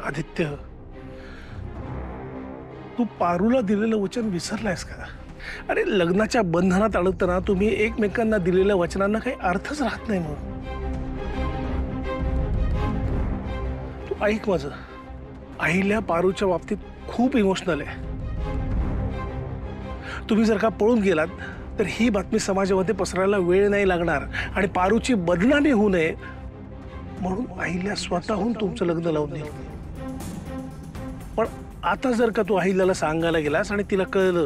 आदित्य, तू पारूला दिलेलं वचन विसरलायस का? अरे लग्नाच्या बंधनात अडकताना तुम्ही एकमेकांना दिलेल्या वचनांना काही अर्थच राहत नाही. मग तू ऐक माझं, अहिल्या पारूच्या बाबतीत खूप इमोशनल आहे. तुम्ही जर का पळून गेलात तर ही बातमी समाजामध्ये पसरायला वेळ नाही लागणार आणि पारूची बदनामी होऊ नये म्हणून अहिल्या स्वतःहून तुमचं लग्न लावून दिलं. पण आता जर का तू अहिल्याला सांगायला गेलास आणि तिला कळलं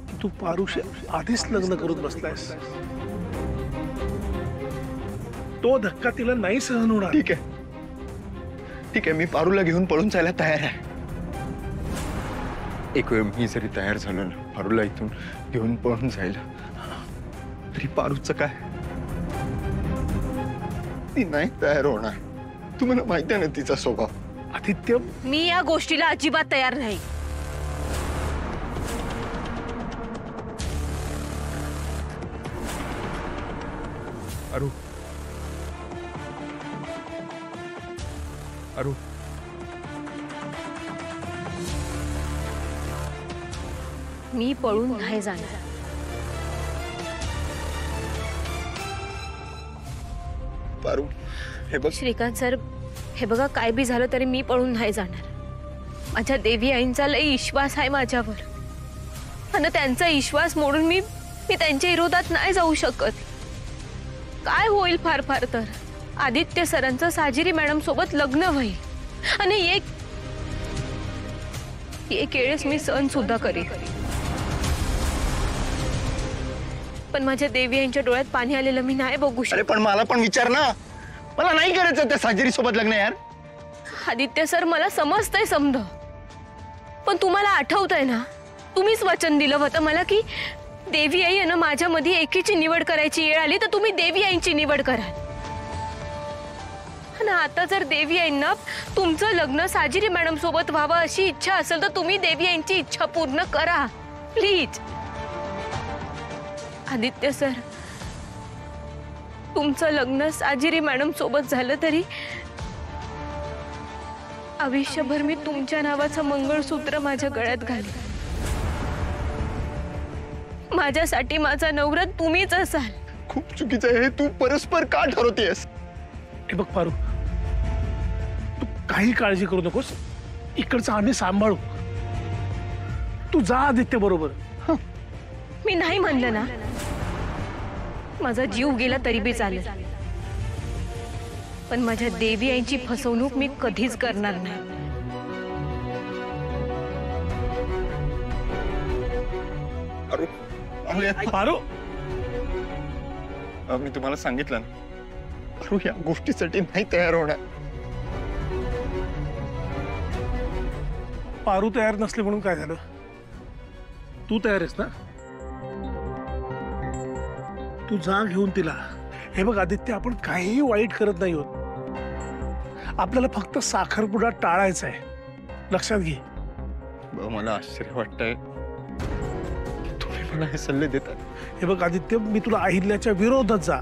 की तू पारूशी आधीच लग्न करून बसलायस, तो धक्का तिला नाही सहन होणार. ठीक आहे, ठीक आहे, मी पारूला घेऊन पळून जायला तयार आहे. एक वेळ मी जरी तयार झालो ना पारूला इथून घेऊन पळून जायला, तरी पारूचं काय? ती नाही तयार होणार. तुम्हाला माहिती आहे ना तिचा स्वभाव. आदित्य, मी या गोष्टीला अजिबात तयार नाही. अरू, अरू, मी पळून नाही जाणार. पारू, हे बघ. श्रीकांत सर, हे बघा, काय बी झालं तरी मी पळून नाही जाणार. माझ्या देवी आईंचा लई विश्वास आहे माझ्यावर आणि त्यांचा विश्वास मोडून मी त्यांच्या विरोधात नाही जाऊ शकत. काय होईल फार फार तर आदित्य सरांचं साजिरी मॅडम सोबत लग्न होईल आणि एक वेळेस मी सहन सुद्धा करेन. पण माझ्या देवी यांच्या डोळ्यात पाणी आलेलं मी नाही बघू शकत. अरे पण मला पण विचार ना, मला नाही करायचं त्या साजिरी सोबत लग्न यार. आदित्य सर, मला समजतंय समज, पण तुम्हाला आठवतंय ना तुम्हीच वचन दिलं होतं मला की देवी आई आणि माझ्यामध्ये एकीची निवड करायची वेळ आली तर तुम्ही देवी आईंची निवड कराल. आणि आता जर देवी आईंना तुमचं लग्न साजिरी मॅडम सोबत व्हावं अशी इच्छा असेल तर तुम्ही देवी आईंची इच्छा पूर्ण करा प्लीज. आदित्य सर, तुमचं लग्न साजिरी मॅडम सोबत झालं तरी आयुष्यभर मी तुमच्या नावाचं मंगळसूत्र माझ्या गळ्यात घालेन. माझ्यासाठी माझा नवरा तुम्हीच असाल. खूप चुकीचं आहे. तू परस्पर का ठरवतेस? हे बघ पारू, तू काही काळजी करू नकोस, इकडचं आम्ही सांभाळू. तू जा आदित्य बरोबर. मी नाही म्हणलं ना, माझा जीव गेला तरी बी चालेल, पण माझ्या देवी आईची फसवणूक मी कधीच करणार नाही. पारू, मी तुम्हाला सांगितलं ना, अरू या गोष्टीसाठी नाही तयार होणार. पारू तयार नसले म्हणून काय झालं? तू तयार आहेस ना? तू जा घेऊन तिला. हे बघ आदित्य, आपण काहीही वाईट करत नाही आहोत. आपल्याला फक्त साखरपुडा टाळायचा आहे, लक्षात घे. मला आश्चर्य वाटतंय तुम्ही मला हे सल्ले देतात. हे बघ आदित्य, मी तुला अहिल्याच्या विरोधात जा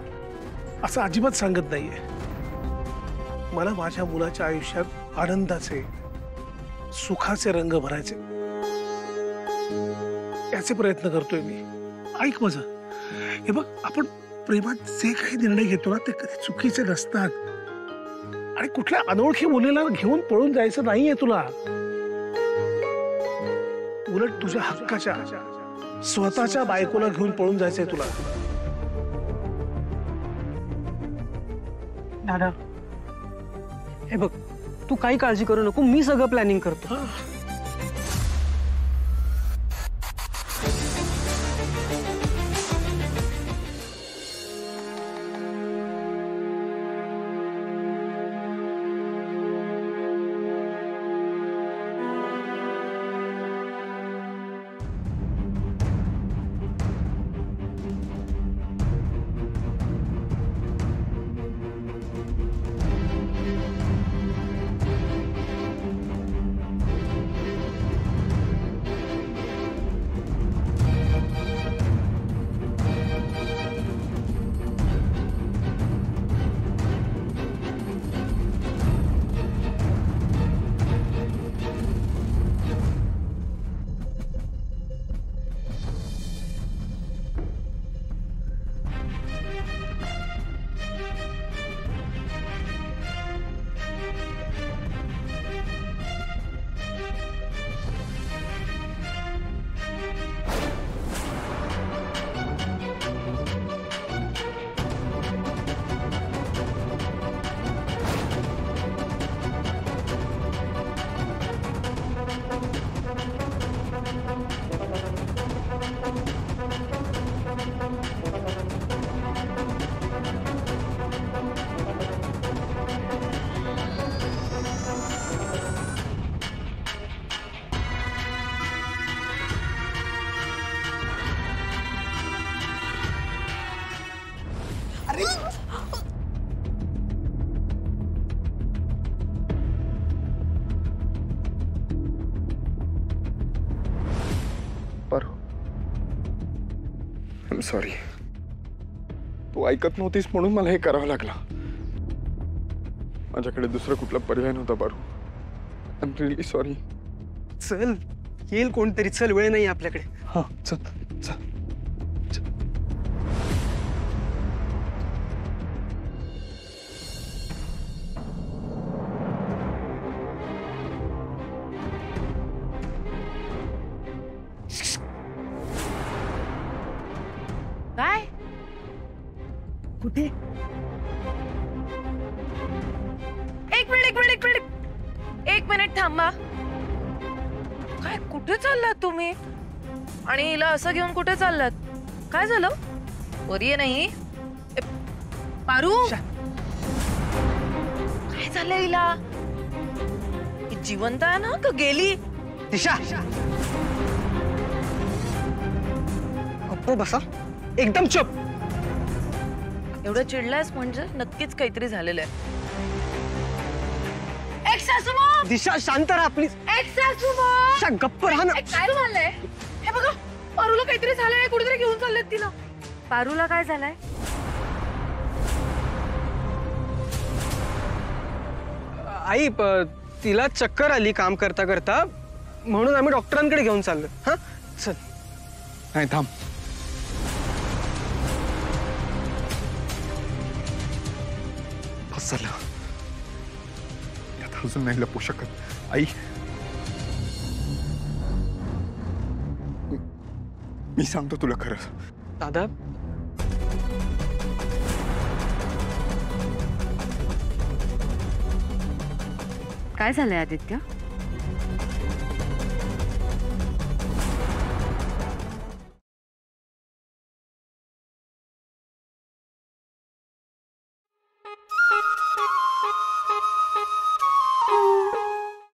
असं अजिबात सांगत नाहीये. मला माझ्या मुलाच्या आयुष्यात आनंदाचे, सुखाचे रंग भरायचे, याचे प्रयत्न करतोय मी. ऐक माझं. हे बघ, आपण प्रेमात जे काही निर्णय घेतो ना ते कधी चुकीचे नसतात. आणि कुठल्या अनोळखी मुलीला घेऊन पळून जायचं नाहीये तुला. उलट तुझ्या हक्काच्या स्वतःच्या बायकोला घेऊन पळून जायचंय तुला. दादा, हे बघ, तू काही काळजी करू नको, मी सगळं प्लॅनिंग करतो. Paru, I am sorry. तू ऐकत नव्हतीस म्हणून मला हे करावं लागलं. माझ्याकडे दुसरा कुठला पर्याय नव्हता Paru. I am really sorry. चल, येईल कोणतरी. चल, वेळ नाही आपल्याकडे. हा चल चल. काय कुठे? एक मिनिट थांबा. काय कुठे चाललात तुम्ही? आणि हिला असं घेऊन कुठे चाललात? काय झालं? बरी आहे नाही? पारू, काय झालं हिला? ही जिवंत आहे ना का गेली? दिशा, गप्प बसा. एकदम चुप. एवढं चिडलायस म्हणजे नक्कीच काहीतरी झालेलं आहे. एक सासूमा, दिशा, शांत राहा प्लीज. एक सासूमा. दिशा, गप्प राहा ना. काय झालंय? हे बघा, पारूला काहीतरी झालंय. कुठेतरी घेऊन चाललेत तिला. पारूला काय झालंय? आई, तिला चक्कर आली काम करता करता, म्हणून आम्ही डॉक्टरांकडे घेऊन चाललो. हा, चल. नाही थांब. बस झालं. यात अजून नाही लपू शकत. आई, मी सांगतो तुला खरं. दादा, काय झालंय आदित्य?